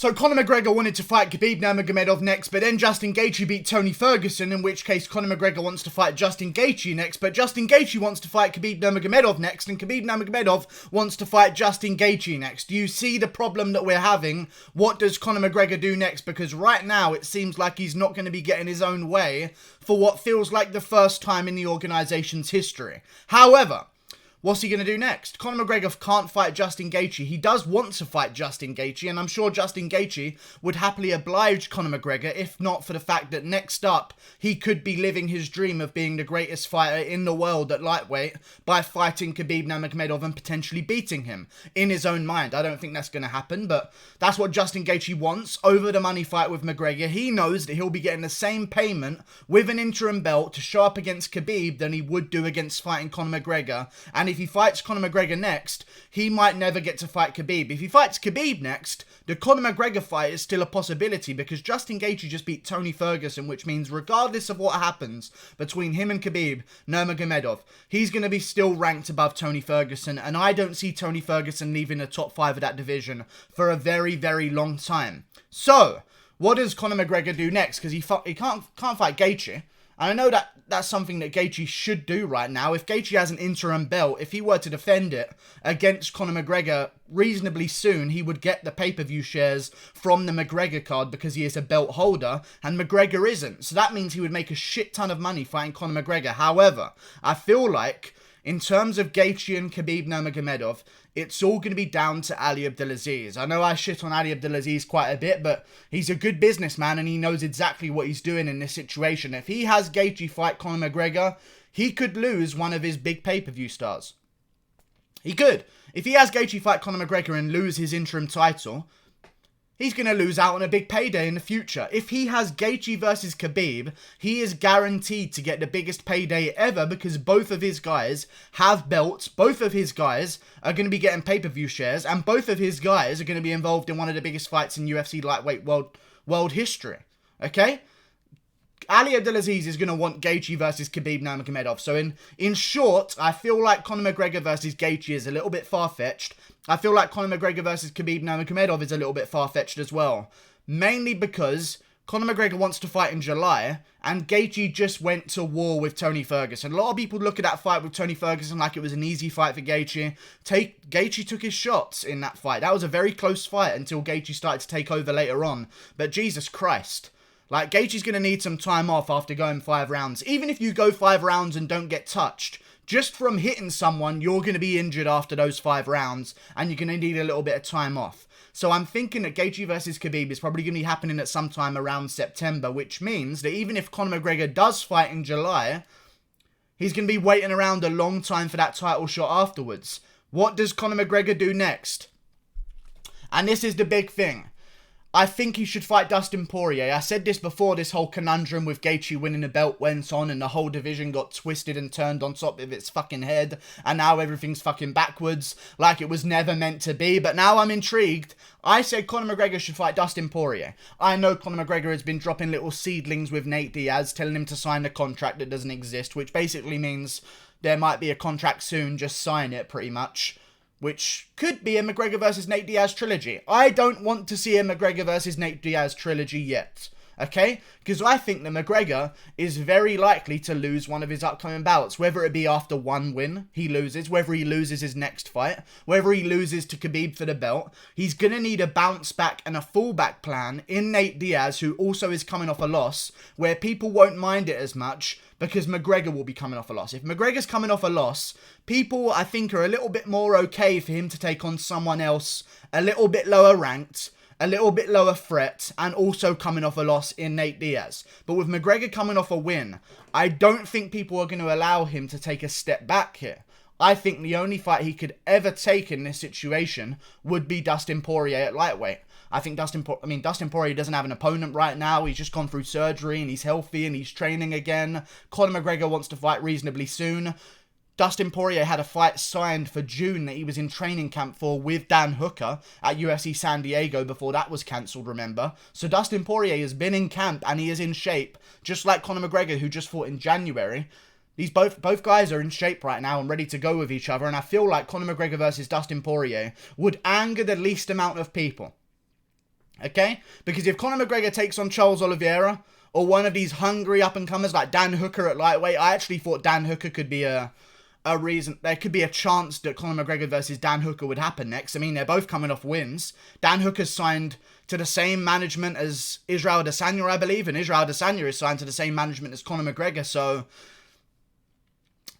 So Conor McGregor wanted to fight Khabib Nurmagomedov next, but then Justin Gaethje beat Tony Ferguson, in which case Conor McGregor wants to fight Justin Gaethje next, but Justin Gaethje wants to fight Khabib Nurmagomedov next, and Khabib Nurmagomedov wants to fight Justin Gaethje next. Do you see the problem that we're having? What does Conor McGregor do next? Because right now it seems like he's not going to be getting his own way for what feels like the first time in the organization's history. However, what's he going to do next? Conor McGregor can't fight Justin Gaethje. He does want to fight Justin Gaethje, and I'm sure Justin Gaethje would happily oblige Conor McGregor, if not for the fact that next up, he could be living his dream of being the greatest fighter in the world at lightweight by fighting Khabib Nurmagomedov and potentially beating him in his own mind. I don't think that's going to happen, but that's what Justin Gaethje wants over the money fight with McGregor. He knows that he'll be getting the same payment with an interim belt to show up against Khabib than he would do against fighting Conor McGregor, and if he fights Conor McGregor next, he might never get to fight Khabib. If he fights Khabib next, the Conor McGregor fight is still a possibility because Justin Gaethje just beat Tony Ferguson, which means regardless of what happens between him and Khabib Nurmagomedov, he's going to be still ranked above Tony Ferguson, and I don't see Tony Ferguson leaving the top 5 of that division for a very, very long time. So, what does Conor McGregor do next? Because he can't fight Gaethje. And I know that that's something that Gaethje should do right now. If Gaethje has an interim belt, if he were to defend it against Conor McGregor reasonably soon, he would get the pay-per-view shares from the McGregor card because he is a belt holder, and McGregor isn't. So that means he would make a shit ton of money fighting Conor McGregor. However, I feel like, in terms of Gaethje and Khabib Nurmagomedov, it's all going to be down to Ali Abdelaziz. I know I shit on Ali Abdelaziz quite a bit, but he's a good businessman and he knows exactly what he's doing in this situation. If he has Gaethje fight Conor McGregor, he could lose one of his big pay-per-view stars. He could. If he has Gaethje fight Conor McGregor and lose his interim title, he's going to lose out on a big payday in the future. If he has Gaethje versus Khabib, he is guaranteed to get the biggest payday ever because both of his guys have belts. Both of his guys are going to be getting pay-per-view shares, and both of his guys are going to be involved in one of the biggest fights in UFC lightweight world history. Okay? Ali Abdelaziz is going to want Gaethje versus Khabib Nurmagomedov. So in short, I feel like Conor McGregor versus Gaethje is a little bit far-fetched. I feel like Conor McGregor versus Khabib Nurmagomedov is a little bit far-fetched as well. Mainly because Conor McGregor wants to fight in July, and Gaethje just went to war with Tony Ferguson. A lot of people look at that fight with Tony Ferguson like it was an easy fight for Gaethje. Gaethje took his shots in that fight. That was a very close fight until Gaethje started to take over later on. But Jesus Christ. Like, Gaethje's going to need some time off after going 5 rounds. Even if you go 5 rounds and don't get touched, just from hitting someone, you're going to be injured after those 5 rounds, and you're going to need a little bit of time off. So I'm thinking that Gaethje versus Khabib is probably going to be happening at some time around September, which means that even if Conor McGregor does fight in July, he's going to be waiting around a long time for that title shot afterwards. What does Conor McGregor do next? And this is the big thing. I think he should fight Dustin Poirier. I said this before this whole conundrum with Gaethje winning the belt went on and the whole division got twisted and turned on top of its fucking head, and now everything's fucking backwards like it was never meant to be. But now I'm intrigued. I said Conor McGregor should fight Dustin Poirier. I know Conor McGregor has been dropping little seedlings with Nate Diaz, telling him to sign a contract that doesn't exist, which basically means there might be a contract soon, just sign it pretty much. Which could be a McGregor versus Nate Diaz trilogy. I don't want to see a McGregor versus Nate Diaz trilogy yet. Okay? Because I think that McGregor is very likely to lose one of his upcoming bouts. Whether it be after one win he loses, whether he loses his next fight, whether he loses to Khabib for the belt. He's going to need a bounce back and a fallback plan in Nate Diaz, who also is coming off a loss, where people won't mind it as much because McGregor will be coming off a loss. If McGregor's coming off a loss, people, I think, are a little bit more okay for him to take on someone else a little bit lower ranked, a little bit lower threat, and also coming off a loss in Nate Diaz. But with McGregor coming off a win, I don't think people are going to allow him to take a step back here. I think the only fight he could ever take in this situation would be Dustin Poirier at lightweight. I think Dustin Poirier doesn't have an opponent right now. He's just gone through surgery and he's healthy and he's training again. Conor McGregor wants to fight reasonably soon. Dustin Poirier had a fight signed for June that he was in training camp for with Dan Hooker at UFC San Diego before that was cancelled, remember? So Dustin Poirier has been in camp and he is in shape, just like Conor McGregor, who just fought in January. These both guys are in shape right now and ready to go with each other, and I feel like Conor McGregor versus Dustin Poirier would anger the least amount of people. Okay? Because if Conor McGregor takes on Charles Oliveira, or one of these hungry up-and-comers like Dan Hooker at lightweight, I actually thought Dan Hooker could be a reason. There could be a chance that Conor McGregor versus Dan Hooker would happen next. I mean, they're both coming off wins. Dan Hooker's signed to the same management as Israel Adesanya, I believe, and Israel Adesanya is signed to the same management as Conor McGregor, so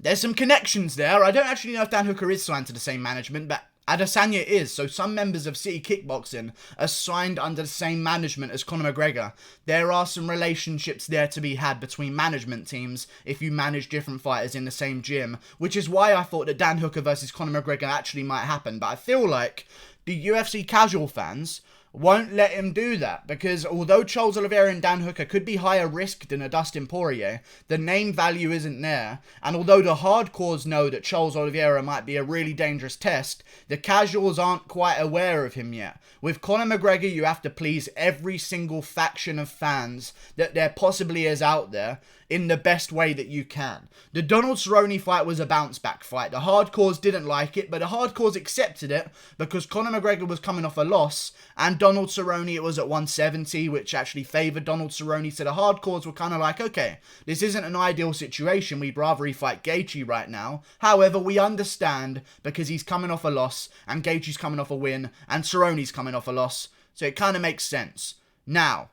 there's some connections there. I don't actually know if Dan Hooker is signed to the same management, but Adesanya is, so some members of City Kickboxing are signed under the same management as Conor McGregor. There are some relationships there to be had between management teams if you manage different fighters in the same gym, which is why I thought that Dan Hooker versus Conor McGregor actually might happen. But I feel like the UFC casual fans won't let him do that, because although Charles Oliveira and Dan Hooker could be higher risk than a Dustin Poirier, the name value isn't there, and although the hardcores know that Charles Oliveira might be a really dangerous test, the casuals aren't quite aware of him yet. With Conor McGregor, you have to please every single faction of fans that there possibly is out there in the best way that you can. The Donald Cerrone fight was a bounce-back fight. The hardcores didn't like it, but the hardcores accepted it because Conor McGregor was coming off a loss, and Donald Cerrone, it was at 170, which actually favoured Donald Cerrone, so the hardcores were kind of like, okay, this isn't an ideal situation, we'd rather he fight Gaethje right now. However, we understand because he's coming off a loss, and Gaethje's coming off a win, and Cerrone's coming off a loss, so it kind of makes sense. Now,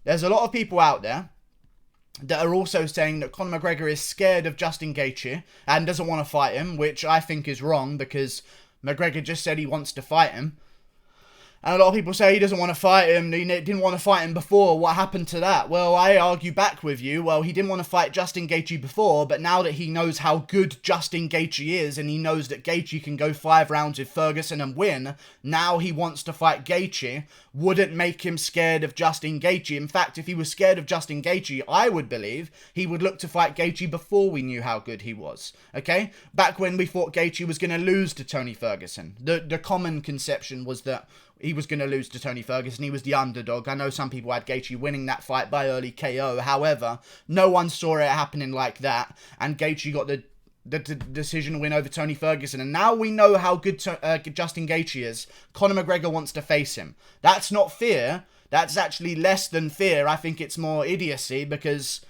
there's a lot of people out there that are also saying that Conor McGregor is scared of Justin Gaethje and doesn't want to fight him, which I think is wrong because McGregor just said he wants to fight him. And a lot of people say he doesn't want to fight him, he didn't want to fight him before, what happened to that? Well, I argue back with you, well, he didn't want to fight Justin Gaethje before, but now that he knows how good Justin Gaethje is, and he knows that Gaethje can go 5 rounds with Ferguson and win, now he wants to fight Gaethje, wouldn't make him scared of Justin Gaethje. In fact, if he was scared of Justin Gaethje, I would believe he would look to fight Gaethje before we knew how good he was, okay? Back when we thought Gaethje was going to lose to Tony Ferguson, the common conception was that he was going to lose to Tony Ferguson. He was the underdog. I know some people had Gaethje winning that fight by early KO. However, no one saw it happening like that. And Gaethje got the decision win over Tony Ferguson. And now we know how good Justin Gaethje is. Conor McGregor wants to face him. That's not fear. That's actually less than fear. I think it's more idiocy, because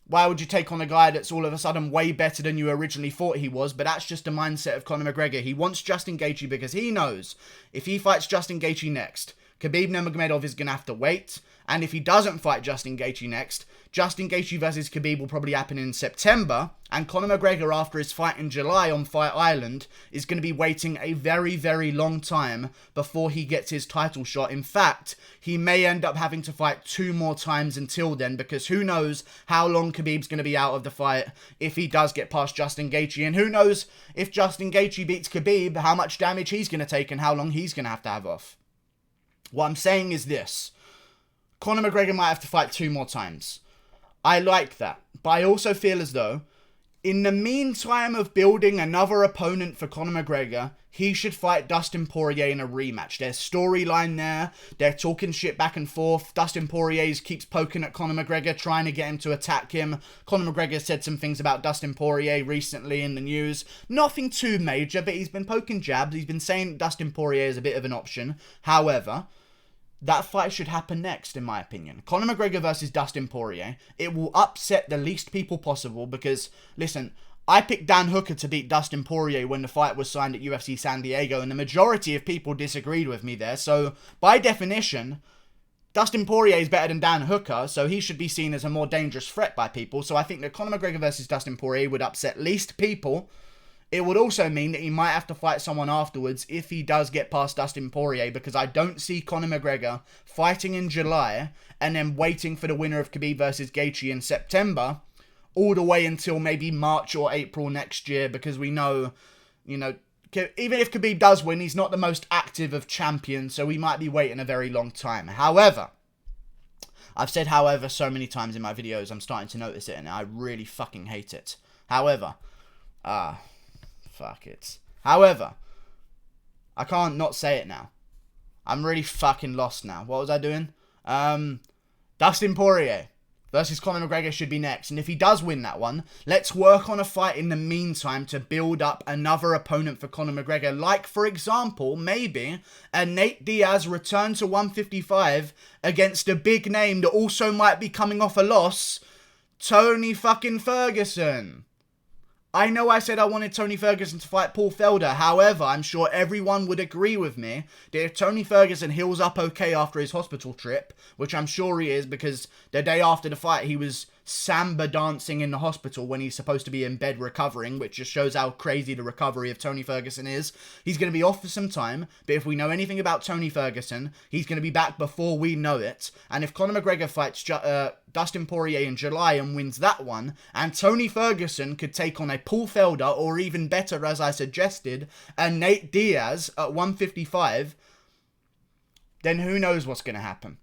why would you take on a guy that's all of a sudden way better than you originally thought he was? But that's just the mindset of Conor McGregor. He wants Justin Gaethje because he knows if he fights Justin Gaethje next, Khabib Nurmagomedov is going to have to wait. And if he doesn't fight Justin Gaethje next, Justin Gaethje versus Khabib will probably happen in September. And Conor McGregor, after his fight in July on Fight Island, is going to be waiting a very, very long time before he gets his title shot. In fact, he may end up having to fight 2 more times until then, because who knows how long Khabib's going to be out of the fight if he does get past Justin Gaethje. And who knows if Justin Gaethje beats Khabib, how much damage he's going to take and how long he's going to have off. What I'm saying is this. Conor McGregor might have to fight 2 more times. I like that. But I also feel as though, in the meantime of building another opponent for Conor McGregor, he should fight Dustin Poirier in a rematch. There's storyline there. They're talking shit back and forth. Dustin Poirier keeps poking at Conor McGregor, trying to get him to attack him. Conor McGregor said some things about Dustin Poirier recently in the news. Nothing too major, but he's been poking jabs. He's been saying Dustin Poirier is a bit of an option. However, that fight should happen next, in my opinion. Conor McGregor versus Dustin Poirier. It will upset the least people possible because, listen, I picked Dan Hooker to beat Dustin Poirier when the fight was signed at UFC San Diego, and the majority of people disagreed with me there. So, by definition, Dustin Poirier is better than Dan Hooker, so he should be seen as a more dangerous threat by people. So I think that Conor McGregor versus Dustin Poirier would upset least people. It would also mean that he might have to fight someone afterwards if he does get past Dustin Poirier, because I don't see Conor McGregor fighting in July and then waiting for the winner of Khabib versus Gaethje in September all the way until maybe March or April next year, because we know, even if Khabib does win, he's not the most active of champions, so we might be waiting a very long time. However, I've said however so many times in my videos, I'm starting to notice it, and I really fucking hate it. However, fuck it. However, I can't not say it now. I'm really fucking lost now. What was I doing? Dustin Poirier versus Conor McGregor should be next. And if he does win that one, let's work on a fight in the meantime to build up another opponent for Conor McGregor. Like, for example, maybe a Nate Diaz return to 155 against a big name that also might be coming off a loss, Tony fucking Ferguson. I know I said I wanted Tony Ferguson to fight Paul Felder. However, I'm sure everyone would agree with me that if Tony Ferguson heals up okay after his hospital trip, which I'm sure he is because the day after the fight he was samba dancing in the hospital when he's supposed to be in bed recovering, which just shows how crazy the recovery of Tony Ferguson is. He's going to be off for some time, but if we know anything about Tony Ferguson, he's going to be back before we know it. And if Conor McGregor fights Dustin Poirier in July and wins that one, and Tony Ferguson could take on a Paul Felder, or even better, as I suggested, a Nate Diaz at 155, then who knows what's going to happen.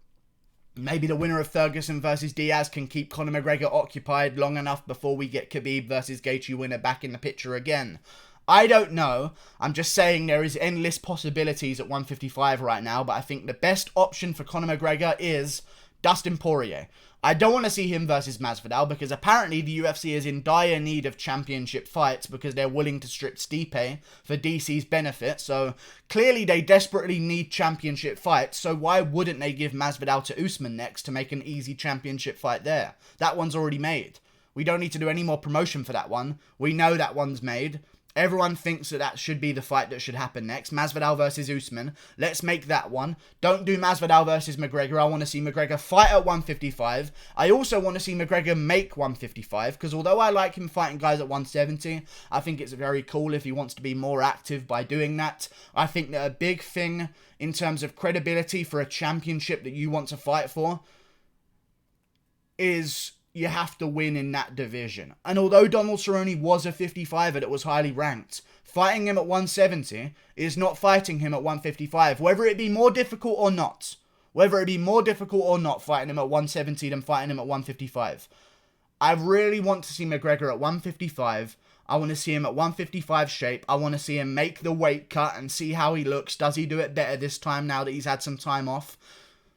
Maybe the winner of Ferguson versus Diaz can keep Conor McGregor occupied long enough before we get Khabib versus Gaethje winner back in the picture again. I don't know. I'm just saying there is endless possibilities at 155 right now, but I think the best option for Conor McGregor is Dustin Poirier. I don't want to see him versus Masvidal because apparently the UFC is in dire need of championship fights because they're willing to strip Stipe for DC's benefit. So clearly they desperately need championship fights. So why wouldn't they give Masvidal to Usman next to make an easy championship fight there? That one's already made. We don't need to do any more promotion for that one. We know that one's made. Everyone thinks that that should be the fight that should happen next. Masvidal versus Usman. Let's make that one. Don't do Masvidal versus McGregor. I want to see McGregor fight at 155. I also want to see McGregor make 155. Because although I like him fighting guys at 170, I think it's very cool if he wants to be more active by doing that. I think that a big thing in terms of credibility for a championship that you want to fight for is you have to win in that division. And although Donald Cerrone was a 55er that was highly ranked, fighting him at 170 is not fighting him at 155. Whether it be more difficult or not. Whether it be more difficult or not fighting him at 170 than fighting him at 155. I really want to see McGregor at 155. I want to see him at 155 shape. I want to see him make the weight cut and see how he looks. Does he do it better this time now that he's had some time off?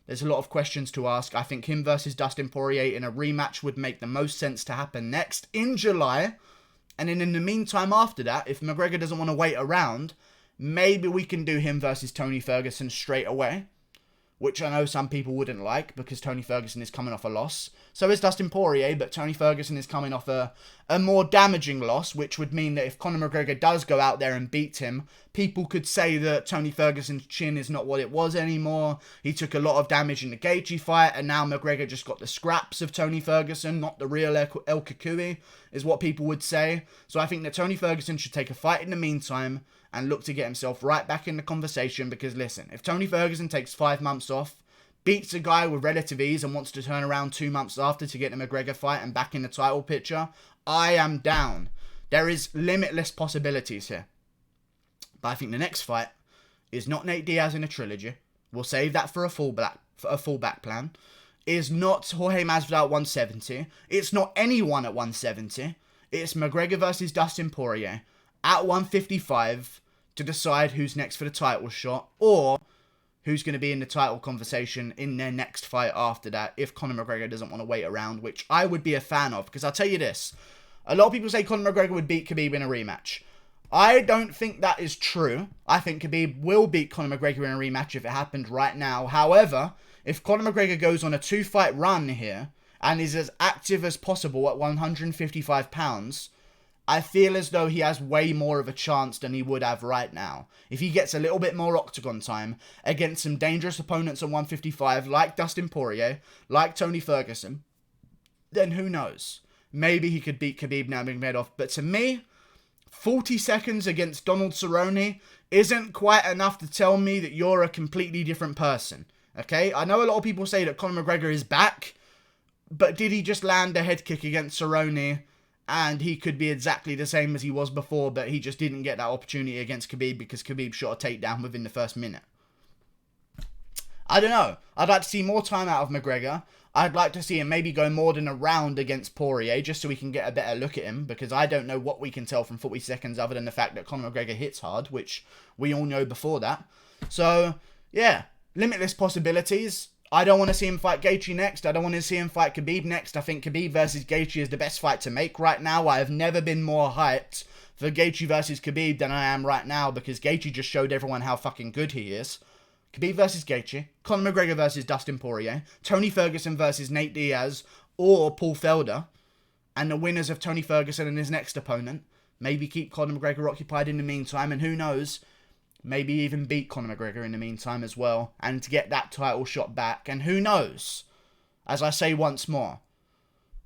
There's a lot of questions to ask. I think him versus Dustin Poirier in a rematch would make the most sense to happen next in July. And then in the meantime after that, if McGregor doesn't want to wait around, maybe we can do him versus Tony Ferguson straight away. Which I know some people wouldn't like because Tony Ferguson is coming off a loss. So is Dustin Poirier, but Tony Ferguson is coming off a more damaging loss, which would mean that if Conor McGregor does go out there and beat him, people could say that Tony Ferguson's chin is not what it was anymore. He took a lot of damage in the Gaethje fight, and now McGregor just got the scraps of Tony Ferguson, not the real El Kukui, is what people would say. So I think that Tony Ferguson should take a fight in the meantime and look to get himself right back in the conversation because, listen, if Tony Ferguson takes 5 months off, beats a guy with relative ease and wants to turn around 2 months after to get the McGregor fight and back in the title picture, I am down. There is limitless possibilities here. But I think the next fight is not Nate Diaz in a trilogy. We'll save that for a fallback plan. Is not Jorge Masvidal at 170. It's not anyone at 170. It's McGregor versus Dustin Poirier at 155 to decide who's next for the title shot or who's going to be in the title conversation in their next fight after that if Conor McGregor doesn't want to wait around, which I would be a fan of because I'll tell you this, a lot of people say Conor McGregor would beat Khabib in a rematch. I don't think that is true. I think Khabib will beat Conor McGregor in a rematch if it happened right now. However, if Conor McGregor goes on a 2-fight run here and is as active as possible at 155 pounds, I feel as though he has way more of a chance than he would have right now. If he gets a little bit more octagon time against some dangerous opponents at 155, like Dustin Poirier, like Tony Ferguson, then who knows? Maybe he could beat Khabib Nurmagomedov. But to me, 40 seconds against Donald Cerrone isn't quite enough to tell me that you're a completely different person. Okay? I know a lot of people say that Conor McGregor is back, but did he just land a head kick against Cerrone and he could be exactly the same as he was before, but he just didn't get that opportunity against Khabib because Khabib shot a takedown within the first minute? I don't know. I'd like to see more time out of McGregor. I'd like to see him maybe go more than a round against Poirier just so we can get a better look at him, because I don't know what we can tell from 40 seconds other than the fact that Conor McGregor hits hard, which we all know before that. So, yeah, limitless possibilities. I don't want to see him fight Gaethje next. I don't want to see him fight Khabib next. I think Khabib versus Gaethje is the best fight to make right now. I have never been more hyped for Gaethje versus Khabib than I am right now, because Gaethje just showed everyone how fucking good he is. Khabib versus Gaethje, Conor McGregor versus Dustin Poirier, Tony Ferguson versus Nate Diaz or Paul Felder, and the winners of Tony Ferguson and his next opponent. Maybe keep Conor McGregor occupied in the meantime, and who knows, maybe even beat Conor McGregor in the meantime as well, and to get that title shot back. And who knows, as I say once more,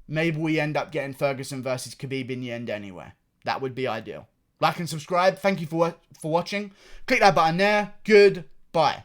maybe we end up getting Ferguson versus Khabib in the end anyway. That would be ideal. Like and subscribe. Thank you for watching. Click that button there. Goodbye.